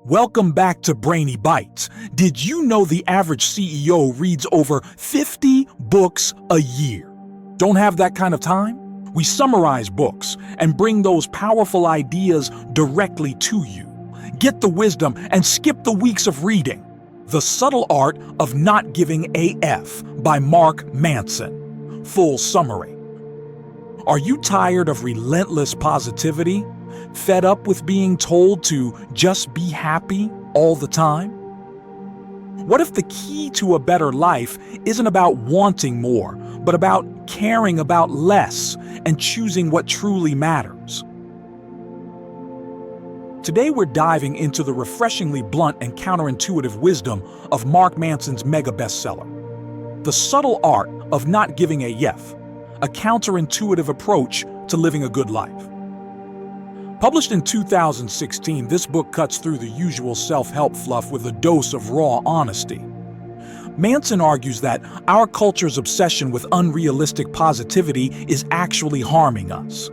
Welcome back to Brainy Bytes. Did you know the average CEO reads over 50 books a year? Don't have that kind of time? We summarize books and bring those powerful ideas directly to you. Get the wisdom and skip the weeks of reading. The Subtle Art of Not Giving a F by Mark Manson. Full summary. Are you tired of relentless positivity? Fed up with being told to just be happy all the time? What if the key to a better life isn't about wanting more, but about caring about less and choosing what truly matters? Today we're diving into the refreshingly blunt and counterintuitive wisdom of Mark Manson's mega bestseller, The Subtle Art of Not Giving a F, a counterintuitive approach to living a good life. Published in 2016, this book cuts through the usual self-help fluff with a dose of raw honesty. Manson argues that our culture's obsession with unrealistic positivity is actually harming us.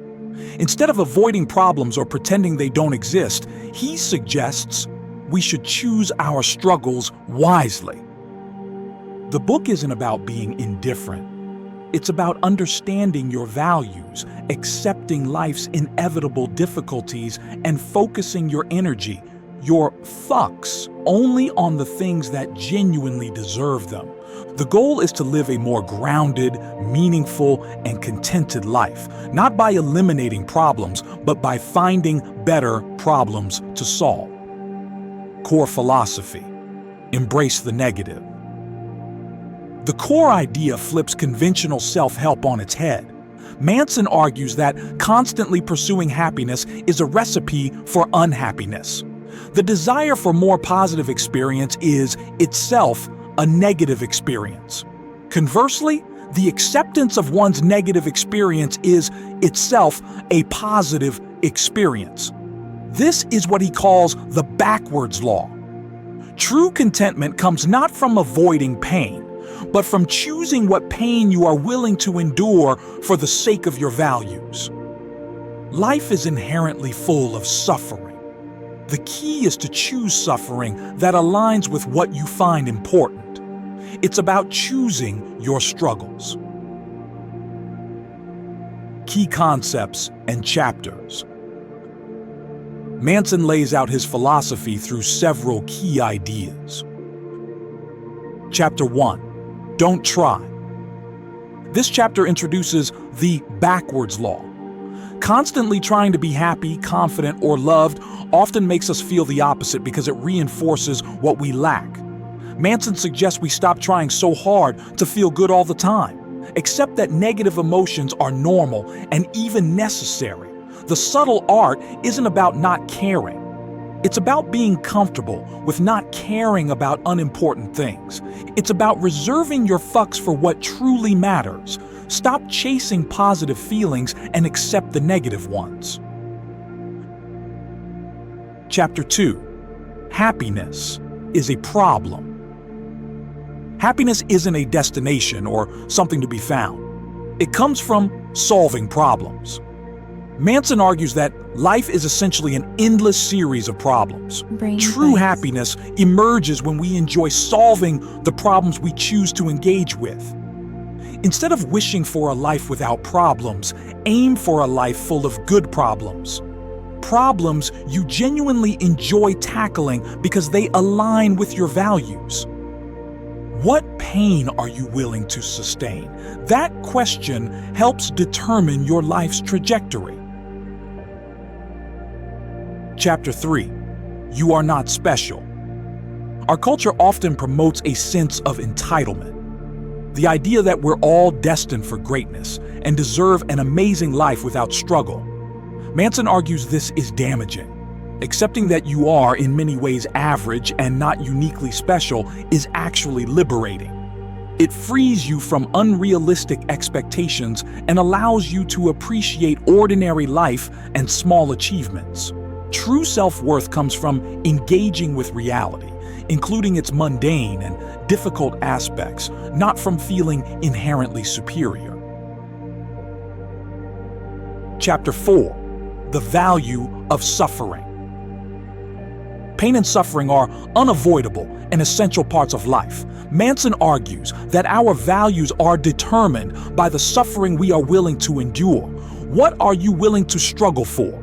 Instead of avoiding problems or pretending they don't exist, he suggests we should choose our struggles wisely. The book isn't about being indifferent. It's about understanding your values, accepting life's inevitable difficulties, and focusing your energy, your fucks, only on the things that genuinely deserve them. The goal is to live a more grounded, meaningful, and contented life, not by eliminating problems, but by finding better problems to solve. Core philosophy: embrace the negative. The core idea flips conventional self-help on its head. Manson argues that constantly pursuing happiness is a recipe for unhappiness. The desire for more positive experience is itself a negative experience. Conversely, the acceptance of one's negative experience is itself a positive experience. This is what he calls the backwards law. True contentment comes not from avoiding pain, but from choosing what pain you are willing to endure for the sake of your values. Life is inherently full of suffering. The key is to choose suffering that aligns with what you find important. It's about choosing your struggles. Key concepts and chapters. Manson lays out his philosophy through several key ideas. Chapter 1. Don't try. This chapter introduces the backwards law. Constantly trying to be happy, confident, or loved often makes us feel the opposite because it reinforces what we lack. Manson suggests we stop trying so hard to feel good all the time. Accept that negative emotions are normal and even necessary. The subtle art isn't about not caring. It's about being comfortable with not caring about unimportant things. It's about reserving your fucks for what truly matters. Stop chasing positive feelings and accept the negative ones. Chapter 2. Happiness is a problem. Happiness isn't a destination or something to be found. It comes from solving problems. Manson argues that life is essentially an endless series of problems. True happiness emerges when we enjoy solving the problems we choose to engage with. Instead of wishing for a life without problems, aim for a life full of good problems. Problems you genuinely enjoy tackling because they align with your values. What pain are you willing to sustain? That question helps determine your life's trajectory. Chapter 3. You are not special. Our culture often promotes a sense of entitlement. The idea that we're all destined for greatness and deserve an amazing life without struggle. Manson argues this is damaging. Accepting that you are in many ways average and not uniquely special is actually liberating. It frees you from unrealistic expectations and allows you to appreciate ordinary life and small achievements. True self-worth comes from engaging with reality, including its mundane and difficult aspects, not from feeling inherently superior. Chapter 4. The value of suffering. Pain and suffering are unavoidable and essential parts of life. Manson argues that our values are determined by the suffering we are willing to endure. What are you willing to struggle for?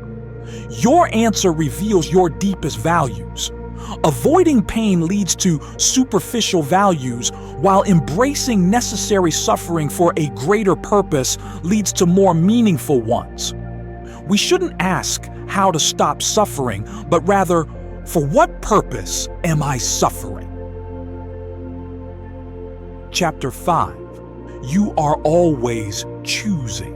Your answer reveals your deepest values. Avoiding pain leads to superficial values, while embracing necessary suffering for a greater purpose leads to more meaningful ones. We shouldn't ask how to stop suffering, but rather, for what purpose am I suffering? Chapter 5. You are always choosing.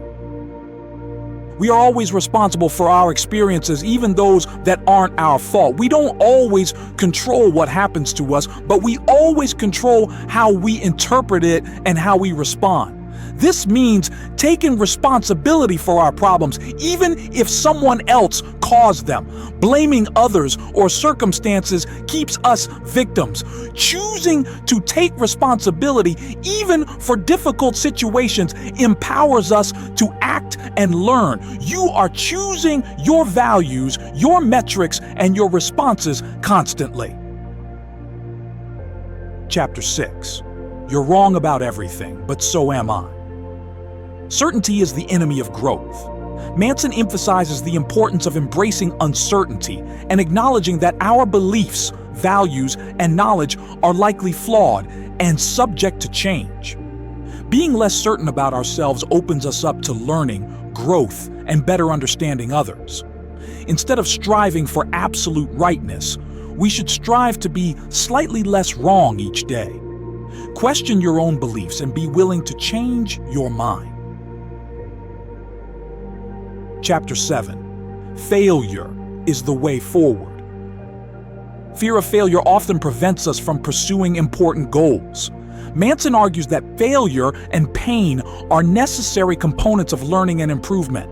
We are always responsible for our experiences, even those that aren't our fault. We don't always control what happens to us, but we always control how we interpret it and how we respond. This means taking responsibility for our problems, even if someone else caused them. Blaming others or circumstances keeps us victims. Choosing to take responsibility, even for difficult situations, empowers us to act and learn. You are choosing your values, your metrics, and your responses constantly. Chapter 6. You're wrong about everything, but so am I. Certainty is the enemy of growth. Manson emphasizes the importance of embracing uncertainty and acknowledging that our beliefs, values, and knowledge are likely flawed and subject to change. Being less certain about ourselves opens us up to learning, growth, and better understanding others. Instead of striving for absolute rightness, we should strive to be slightly less wrong each day. Question your own beliefs and be willing to change your mind. Chapter 7. Failure is the way forward. Fear of failure often prevents us from pursuing important goals. Manson argues that failure and pain are necessary components of learning and improvement.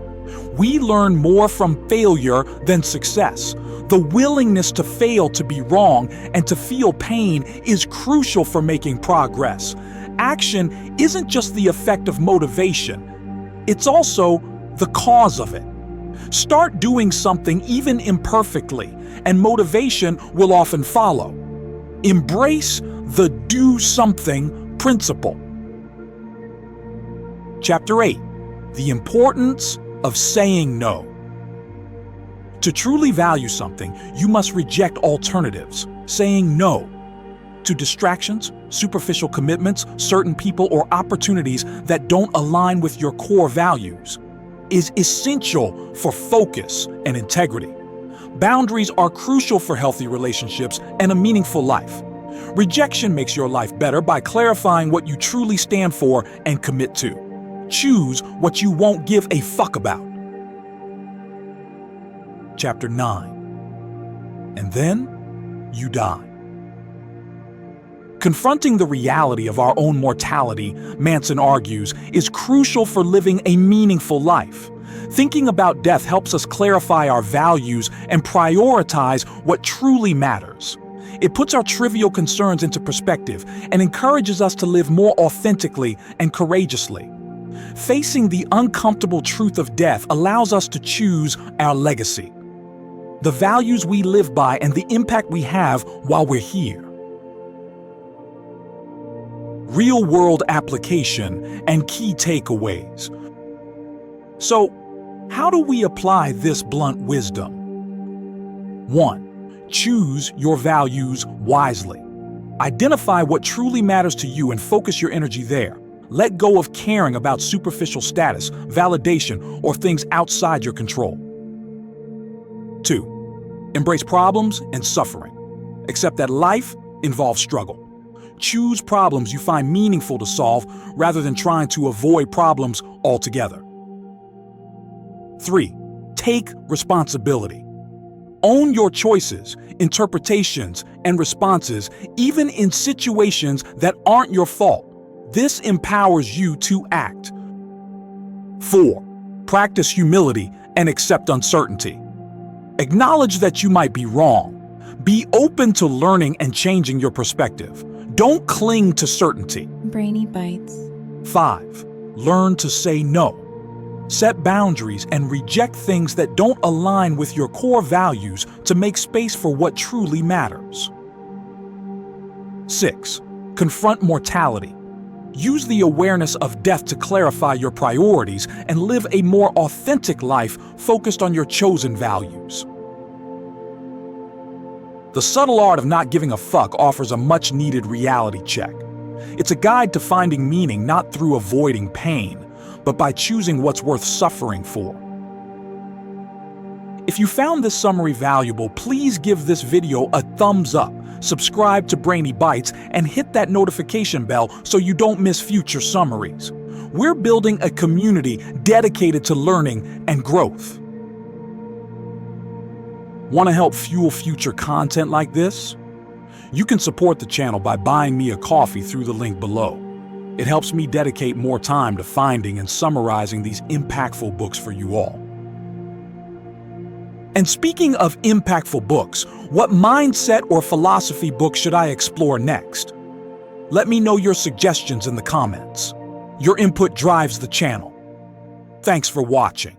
We learn more from failure than success. The willingness to fail, to be wrong, and to feel pain is crucial for making progress. Action isn't just the effect of motivation, it's also the cause of it. Start doing something even imperfectly, and motivation will often follow. Embrace the do something principle. Chapter 8. The importance of saying no. To truly value something, you must reject alternatives, saying no to distractions, superficial commitments, certain people, or opportunities that don't align with your core values is essential for focus and integrity. Boundaries are crucial for healthy relationships and a meaningful life. Rejection makes your life better by clarifying what you truly stand for and commit to. Choose what you won't give a fuck about. Chapter 9. And then you die. Confronting the reality of our own mortality, Manson argues, is crucial for living a meaningful life. Thinking about death helps us clarify our values and prioritize what truly matters. It puts our trivial concerns into perspective and encourages us to live more authentically and courageously. Facing the uncomfortable truth of death allows us to choose our legacy, the values we live by, and the impact we have while we're here. Real-world application and key takeaways. So, how do we apply this blunt wisdom? 1. Choose your values wisely. Identify what truly matters to you and focus your energy there. Let go of caring about superficial status, validation, or things outside your control. 2. Embrace problems and suffering. Accept that life involves struggle. Choose problems you find meaningful to solve rather than trying to avoid problems altogether. 3. Take responsibility. Own your choices, interpretations, and responses, even in situations that aren't your fault. This empowers you to act. 4. Practice humility and accept uncertainty. Acknowledge that you might be wrong. Be open to learning and changing your perspective. Don't cling to certainty. Brainy Bytes. 5. Learn to say no. Set boundaries and reject things that don't align with your core values to make space for what truly matters. 6. Confront mortality. Use the awareness of death to clarify your priorities and live a more authentic life focused on your chosen values. The Subtle Art of Not Giving a Fuck offers a much-needed reality check. It's a guide to finding meaning not through avoiding pain, but by choosing what's worth suffering for. If you found this summary valuable, please give this video a thumbs up, subscribe to Brainy Bytes, and hit that notification bell so you don't miss future summaries. We're building a community dedicated to learning and growth. Want to help fuel future content like this? You can support the channel by buying me a coffee through the link below. It helps me dedicate more time to finding and summarizing these impactful books for you all. And speaking of impactful books, what mindset or philosophy book should I explore next? Let me know your suggestions in the comments. Your input drives the channel. Thanks for watching.